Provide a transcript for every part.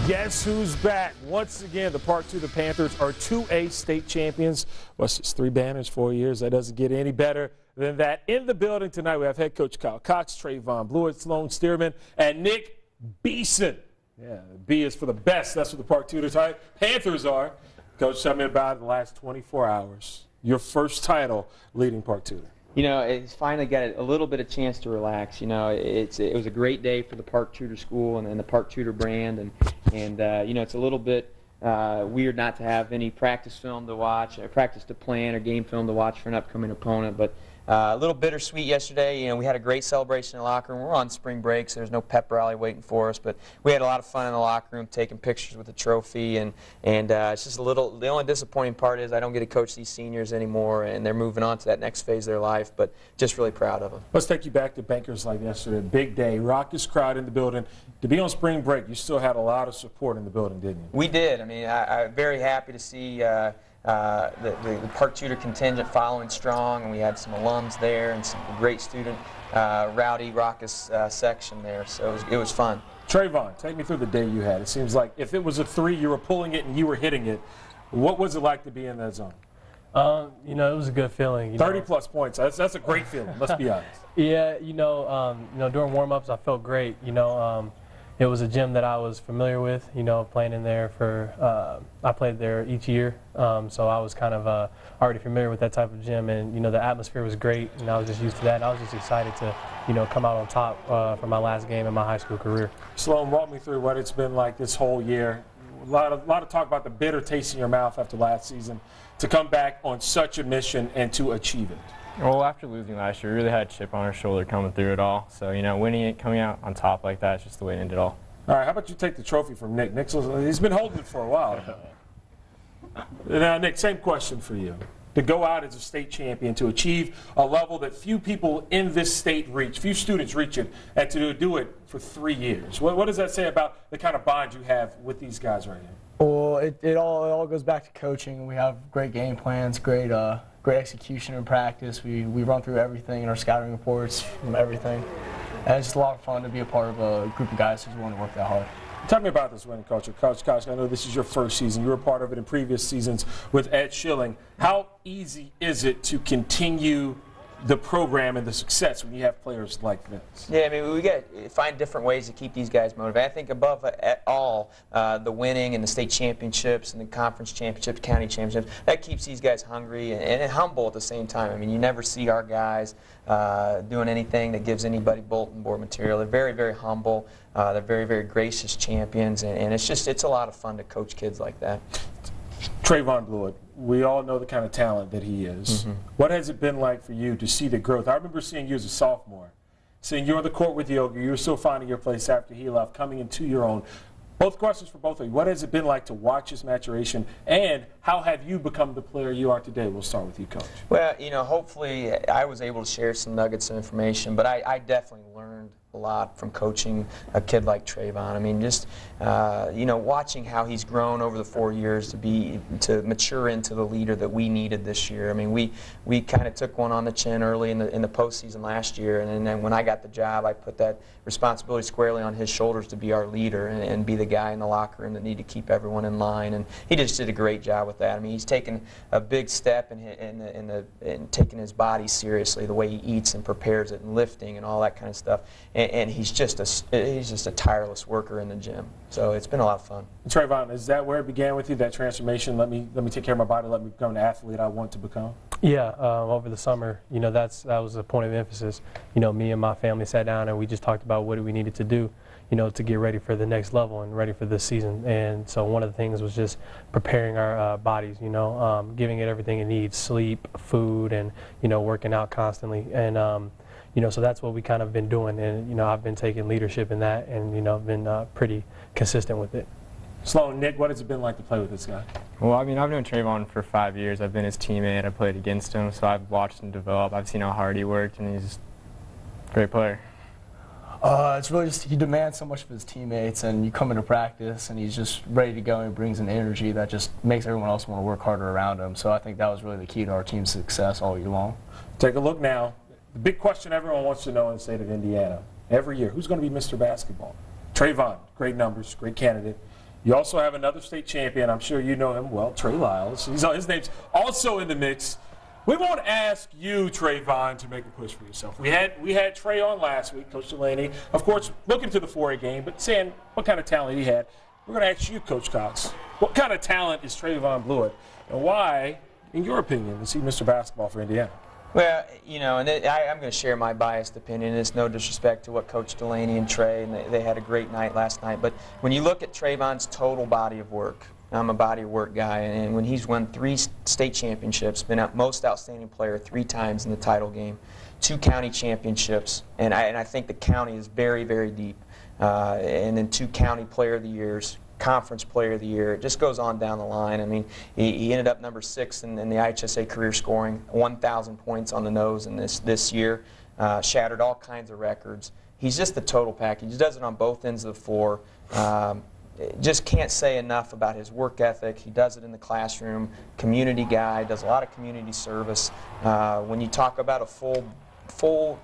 Guess who's back? Once again, the Park Tudor Panthers are 2A state champions. What's this, 3 banners, 4 years? That doesn't get any better than that. In the building tonight, we have head coach Kyle Cox, Trayvon Blewett, Sloan Stearman, and Nick Beeson. Yeah, B is for the best. That's what the Park Tudor Panthers are. Coach, tell me about the last 24 hours. Your first title leading Park Tudor. You know, it's finally got a little bit of chance to relax. You know, it was a great day for the Park Tudor School and the Park Tudor brand, and you know, it's a little bit weird not to have any practice film to watch, practice to plan, or game film to watch for an upcoming opponent. But a little bittersweet yesterday. You know, we had a great celebration in the locker room. We're on spring break, so there's no pep rally waiting for us. But we had a lot of fun in the locker room, taking pictures with the trophy, and it's just a little. The only disappointing part is I don't get to coach these seniors anymore, and they're moving on to that next phase of their life. But just really proud of them. Let's take you back to Bankers Life yesterday. Big day, raucous crowd in the building. To be on spring break, you still had a lot of support in the building, didn't you? We did. I mean, I'm very happy to see the Park Tudor contingent following strong, and we had some alums there and some great student, rowdy, raucous section there. So it was fun. Trayvon, take me through the day you had. It seems like if it was a 3, you were pulling it and you were hitting it. What was it like to be in that zone? You know, it was a good feeling. 30-plus points. That's a great feeling. Let's be honest. Yeah, you know, during warm-ups, I felt great. You know, it was a gym that I was familiar with. You know, playing in there for I played there each year, so I was kind of already familiar with that type of gym, and you know, the atmosphere was great, and I was just used to that. And I was just excited to, you know, come out on top for my last game in my high school career. Sloan, walk me through what it's been like this whole year. A lot of talk about the bitter taste in your mouth after last season. To come back on such a mission and to achieve it. Well, after losing last year, we really had a chip on our shoulder coming through it all. So, you know, winning it, coming out on top like that is just the way to end it all. All right, how about you take the trophy from Nick? He's been holding it for a while. Now, Nick, same question for you. To go out as a state champion, to achieve a level that few people in this state reach, few students reach it, and to do it for 3 years. What does that say about the kind of bond you have with these guys right here? Well, it all goes back to coaching. We have great game plans, great execution in practice. We run through everything in our scouting reports, everything. And it's just a lot of fun to be a part of a group of guys who's willing to work that hard. Tell me about this winning culture. Coach Cox, I know this is your first season. You were part of it in previous seasons with Ed Schilling. How easy is it to continue the program and the success when you have players like this? Yeah, I mean, we got to find different ways to keep these guys motivated. I think above all, the winning and the state championships and the conference championships, county championships, that keeps these guys hungry and humble at the same time. I mean, you never see our guys doing anything that gives anybody bulletin board material. They're very, very humble. They're very, very gracious champions, and it's a lot of fun to coach kids like that. Trayvon Blewett, we all know the kind of talent that he is. Mm-hmm. What has it been like for you to see the growth? I remember seeing you as a sophomore, seeing you on the court with Yogi. You were so finding your place after he left, coming into your own. Both questions for both of you. What has it been like to watch his maturation, and how have you become the player you are today? We'll start with you, Coach. Well, you know, hopefully I was able to share some nuggets of information, but I definitely learned a lot from coaching a kid like Trayvon. I mean, just you know, watching how he's grown over the 4 years to mature into the leader that we needed this year. I mean, we kind of took one on the chin early in the postseason last year, and then when I got the job, I put that responsibility squarely on his shoulders to be our leader and be the guy in the locker room that needed to keep everyone in line. And he just did a great job with that. I mean, he's taken a big step in taking his body seriously, the way he eats and prepares it, and lifting and all that kind of stuff. And he's just a tireless worker in the gym. So it's been a lot of fun. Trayvon, is that where it began with you, that transformation? Let me take care of my body, let me become the athlete I want to become? Yeah, over the summer, you know, that was a point of emphasis. You know, me and my family sat down and we just talked about what we needed to do, you know, to get ready for the next level and ready for this season. And so one of the things was just preparing our bodies, you know, giving it everything it needs, sleep, food, and, you know, working out constantly. And you know, so that's what we kind of been doing, and you know, I've been taking leadership in that, and you know, been pretty consistent with it. Sloan, Nick, what has it been like to play with this guy? Well, I mean, I've known Trayvon for 5 years. I've been his teammate. I played against him, so I've watched him develop. I've seen how hard he worked, and he's a great player. It's really just he demands so much of his teammates, and you come into practice, and he's just ready to go, and he brings an energy that just makes everyone else want to work harder around him. So I think that was really the key to our team's success all year long. Take a look now. The big question everyone wants to know in the state of Indiana, every year, who's going to be Mr. Basketball? Trayvon, great numbers, great candidate. You also have another state champion. I'm sure you know him well, Trey Lyles. His name's also in the mix. We won't ask you, Trayvon, to make a push for yourself. We had Trey on last week, Coach Delaney. Of course, looking to the 4A game, but saying what kind of talent he had. We're going to ask you, Coach Cox, what kind of talent is Trayvon Blewett, and why, in your opinion, is he Mr. Basketball for Indiana? Well, you know, and I'm going to share my biased opinion. It's no disrespect to what Coach Delaney and Trey, and they had a great night last night. But when you look at Trayvon's total body of work, I'm a body of work guy, and when he's won 3 state championships, been most outstanding player 3 times in the title game, 2 county championships, and I think the county is very, very deep, and then 2 county player of the years, conference player of the year. It just goes on down the line. I mean, he ended up number 6 in the IHSA career scoring, 1,000 points on the nose in this year, shattered all kinds of records. He's just the total package. He does it on both ends of the floor. Just can't say enough about his work ethic. He does it in the classroom, community guy, does a lot of community service. When you talk about a full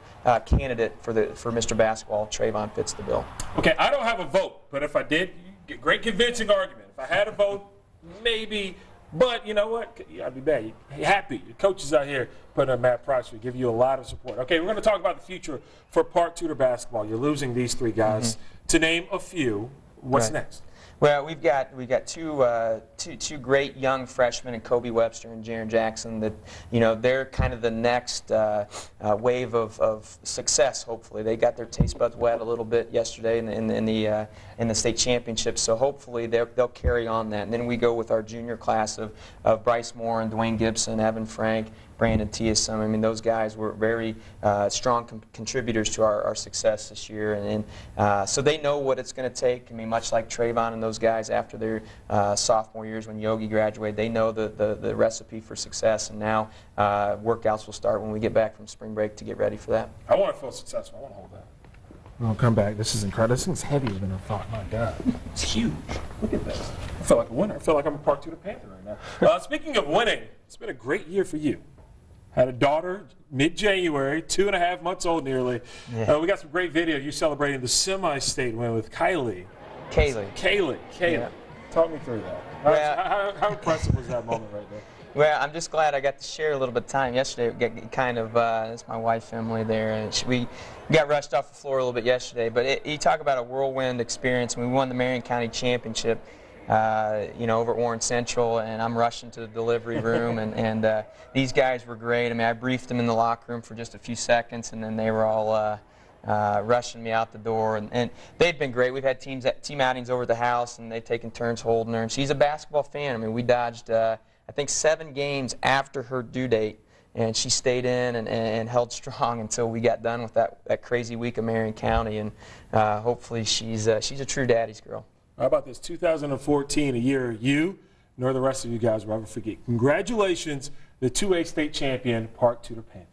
candidate for Mr. Basketball, Trayvon fits the bill. Okay, I don't have a vote, but if I did, great convincing argument. If I had a vote, maybe, but you know what? I'd be bad. You're happy. Your coaches out here putting a mad price for give you a lot of support. Okay, we're going to talk about the future for Park Tudor basketball. You're losing these 3 guys. To name a few, what's next? Well, we've got two great young freshmen in Kobe Webster and Jaron Jackson that, you know, they're kind of the next wave of success. Hopefully, they got their taste buds wet a little bit yesterday in the state championship. So hopefully they'll carry on that. And then we go with our junior class of Bryce Moore and Dwayne Gibson, Evan Frank, Brandon Tiasom. I mean, those guys were very strong contributors to our success this year, and so they know what it's going to take. I mean, much like Trayvon and those guys after their sophomore years when Yogi graduated, they know the recipe for success, and now workouts will start when we get back from spring break to get ready for that. I want to feel successful. I want to hold that. We'll come back. This is incredible. This thing's heavier than I thought. My God. It's huge. Look at this. I feel like a winner. I feel like I'm a Park Tudor Panther right now. Speaking of winning, it's been a great year for you. Had a daughter mid-January, 2.5 months old nearly. Yeah. We got some great video. You celebrating the semi-state win with Kaylee. Yeah. Talk me through that. How impressive was that moment right there? Well, I'm just glad I got to share a little bit of time yesterday. It's my wife, Emily, there, and we got rushed off the floor a little bit yesterday. But you talk about a whirlwind experience. We won the Marion County Championship. Over at Warren Central, and I'm rushing to the delivery room, and these guys were great. I mean, I briefed them in the locker room for just a few seconds, and then they were all rushing me out the door, and they've been great. We've had team outings over at the house, and they've taken turns holding her, and she's a basketball fan. I mean, we dodged, I think, 7 games after her due date, and she stayed in and held strong until we got done with that crazy week of Marion County, and hopefully she's a true daddy's girl. How about this? 2014, a year you nor the rest of you guys will ever forget. Congratulations, the 2A state champion, Park Tudor Panthers.